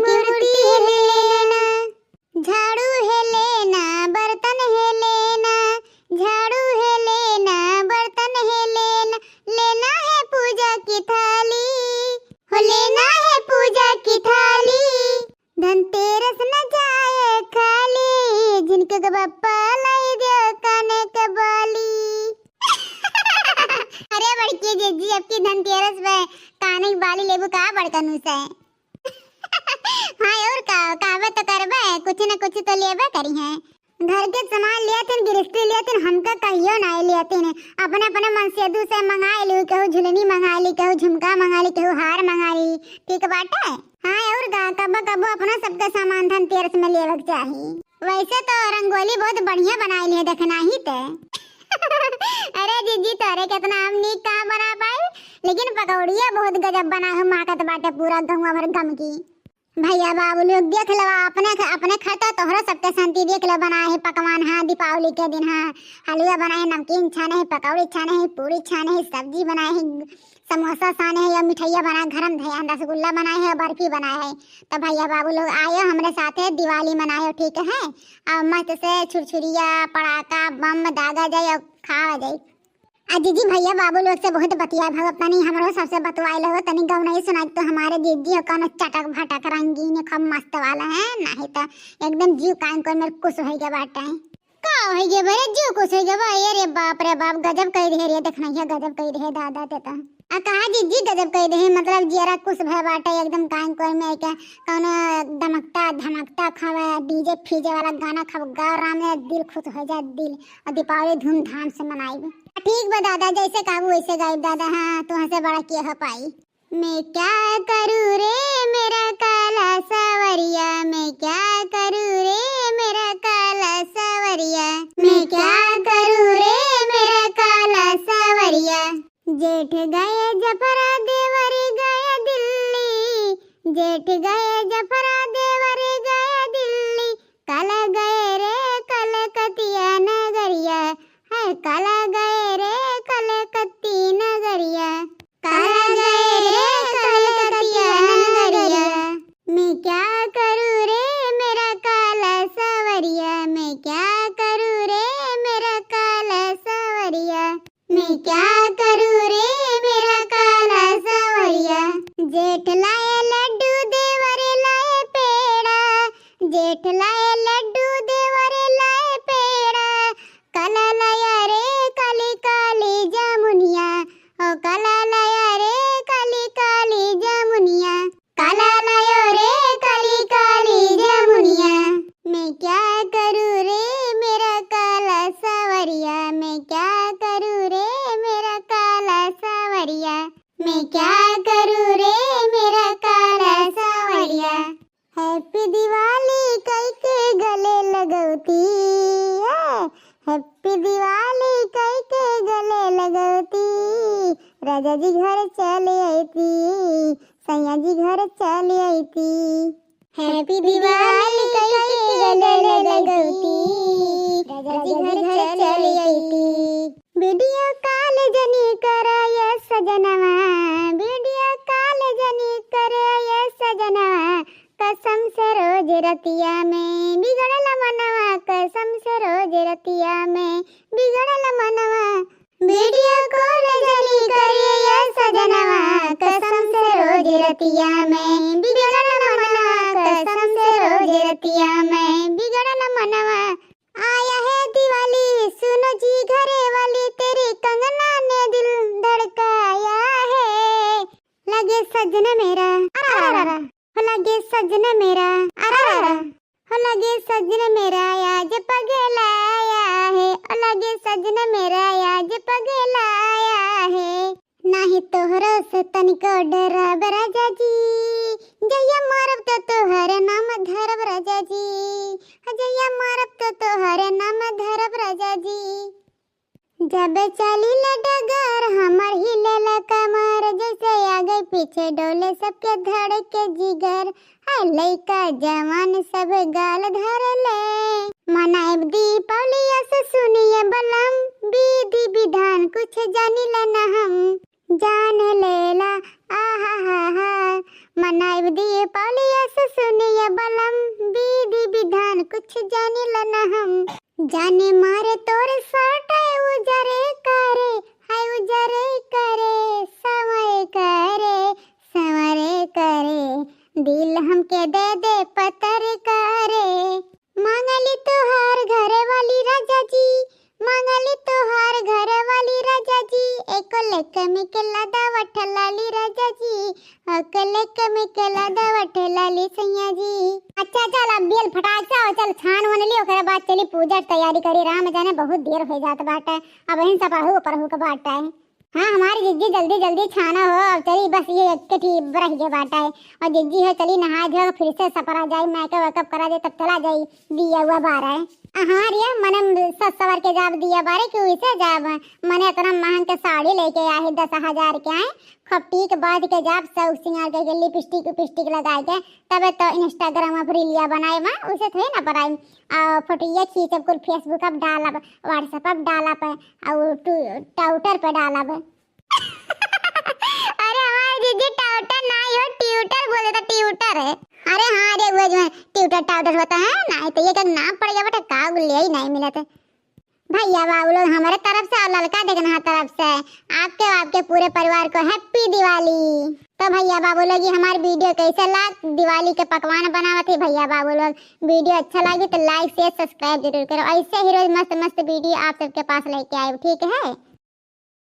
मूर्ति है लेना, झाड़ू है लेना, बर्तन है लेना, झाड़ू है लेना, बर्तन है लेना, लेना है पूजा की थाली, हो लेना है पूजा की थाली। धनतेरस न जाए खाली, जिनके बप्पा लाई दो काने के बाली। अरे बड़की जीजी, आपकी धनतेरस पे काने की बाली लेबू का बड़का नुस है। हाँ और कावे तो करबे, कुछ न कुछ तो लेबे करी है। घर के सामान लिया थे, गिरफ्ती लिया थे, हमका कहियो ना लिया थे। अपने अपने मन से दू से मंगा ली, कहू झुलनी मंगा ली, कहू झुमका मंगा ली, कहू हार मंगा ली, ठीक बाटे। हाँ और कब कब अपना सबका सामान धनतेरस में लेवक चाहिए। वैसे तो रंगोली बहुत बढ़िया बनाई है, देखना ही ते। अरे जीजी तोरे कितना हम नीक काम बना पाए, लेकिन पकौड़िया बहुत गजब बना है, माकत बाटे पूरा गहुआ भर गम की। भैया बाबू लोग देख लो, अपने खाता तोहरा सबके शांति देख लो। बनाए है पकवान, हाँ दीपावली के दिन, हाँ हलवा बनाए, नमकीन छाने है, पकौड़ी छाने है, पूरी छाने है, सब्जी बनाए है, समोसा छाने है, या मिठाइया बनाए, गरम धैया रसगुल्ला बनाए है, बर्फी बनाए है। तो भैया बाबू लोग आयो हमारे साथ दिवाली मनायो, ठीक है। और मस्त से छुरछुरिया पड़ाका बम दागा जाए और खावा जाए। जीजी भैया बाबू लोग से बहुत बतिया भगत नहीं, हमारे सबसे बतवाई लगे तनी गौ नहीं सुनाई तो हमारे जीजी हो कौन चटक भटक रंगीन खब मस्त वाला है, नहीं तो एकदम जीव कान को मेरे कुछ हो गया बाटे है। का हो गया बे जीव कुछ हो गया भाई, अरे बाप रे बाप गजब कह रहे रे, देखना है गजब कह रहे दादा ते तो आ कहा जीजी गजब कह रहे, मतलब जरा कुछ भय बाटे एकदम कान को में क्या कौन धमकता धमकता खावा डीजे फीजे वाला गाना खब गा राम ने दिल खुश हो जाए दिल, और दीपावली धूमधाम से मनाई। ठीक बा दादा, जैसे काबू वैसे गायब दादा। हाँ तू हंसे बड़ा किया है पाई। मैं क्या करूँ रे मेरा काला सावरिया, मैं क्या करूँ रे मेरा काला सावरिया, मैं क्या करूँ रे मेरा काला सावरिया। जेठ गए जफरा देवर गए दिल्ली, जेठ गए जफरा देवर गए दिल्ली, कल गए रे कलकतिया नगरिया, है कल गए रे कलकत्ती नगरिया, कल गए रे कलकत्तिया नगरिया। मैं क्या करूँ रे मेरा काला सावरिया, मैं क्या करूँ रे मेरा काला सावरिया, मैं क्या करूँ रे मेरा काला सावरिया। जेठ लाए लड्डू देवर लाए पेड़ा, जेठ लाए लड्डू देवर लाए पेड़ा, कल लाया रे काली काली जामुनिया, ओ कल लाया रे काली काली जामुनिया, कल लाया रे काली काली जामुनिया। मैं क्या करूँ रे मेरा काला सावरिया, मैं क्या करूँ रे मेरा काला सावरिया, मैं क्या करूँ रे मेरा काला सावरिया। हैप्पी दिवाली कई के गले लगौती, हैप्पी दिवाली कई के गले लगौती, राजा जी घर चले आई थी, सैया जी घर चले आई थी। हैप्पी दिवाली कई के गले लगौती, राजा जी घर चले आई थी। वीडियो कॉल जनी कराया सजनवा, वीडियो कॉल जनी कराया सजनवा, कसम से रोज रतिया में बिगड़ल मनवा, कसम से रोज रतिया में बिगड़ल मनवा। वीडियो कॉल जनी करिया सजनवा, कसम से रोज रतिया में बिगड़ल मनवा, कसम से रोज रतिया में बिगड़ल मनवा। आया है दिवाली सुनो जी घरे वाली, तेरी कंगना ने दिल धड़काया है। लगे सजन मेरा अरारा, लगे सजन मेरा अरारा, लगे सजन मेरा आज पगलाया है, लगे सजन मेरा आज पगलाया है। नाही तोहरो से तनिको डरब राजा जी, जया मारब तो तोहर नाम धरब राजा जी, जया मारब तो तोहर नाम धरब राजा जी। जब चली ले डगर हमर हिलेला कमर, जैसे आगे पीछे डोले सबके धड़के जिगर, है लइका जवान सब गाल धर ले। मनाएब दीपावली से सुनिए बलम, विधि विधान कुछ जानी लेना हम, जान लेला आहा हा हा। मनाएब दीपावली से सुनिए बलम, विधि विधान कुछ जाने लना हम। जाने मारे तोरे सटे उजरे करे, हाय उजरे करे, समय करे, संवरे करे, दिल हमके दे दे पतर करे। मांगली तुहार घरे वाली राजा जी, मांगली तुहार घरे वाली राजा जी, एको लेक में के लादा वठलाली राजा जी, एको लेक में के लादा वठलाली सैया जी। अच्छा चल अब बेल फटाक से और चल छान वन ली, ओकरे बाद चली पूजा तैयारी करी। राम जाने बहुत देर हो जात बाटे, अब इन सब पढ़ू के बाटा है। हाँ हमारी जिज्जी जल्दी जल्दी छाना हो, अब चली बस ये एक ठी रह गया बाटा है। और जिज्जी है चली नहा धो फिर से सपरा जाए, मेकअप वेकअप करा दे तब चला जाई दिया हुआ बारह है। हाँ रिया मने सस सवर के जाब दिया बारे क्यों इसे जाब मने इतना महंग के साड़ी लेके आए 10,000 के आए, खपटी के बाद के जाब सब सिंगार के लिपस्टिक पिस्टिक लगा के तबे तो इंस्टाग्राम पर रीलिया बनाए मां उसे थे ना पराई फोटोया खींचब कुल फेसबुक अब डालब, व्हाट्सएप अब डालब और ट्विटर पे डालब। अरे हमारे दीदी ट्विटर नहीं हो ट्विटर बोले तो ट्विटर है। अरे हाँ रे वो जो ट्विटर टाउटर होता है ना, तो ये का नाम पड़ गया बेटा का गुल्ले ही नहीं मिला था। भैया बाबू लोग हमारे तरफ से और लड़का देखना तरफ से आपके पूरे परिवार को हैप्पी दिवाली। तो भैया बाबू लोग ये हमारी वीडियो कैसे लगा, दिवाली के पकवान बनावा थे भैया बाबू लोग, वीडियो अच्छा लगी तो लाइक शेयर सब्सक्राइब जरूर करो। ऐसे ही रोज मस्त मस्त वीडियो आप सबके पास लेके आए, ठीक है।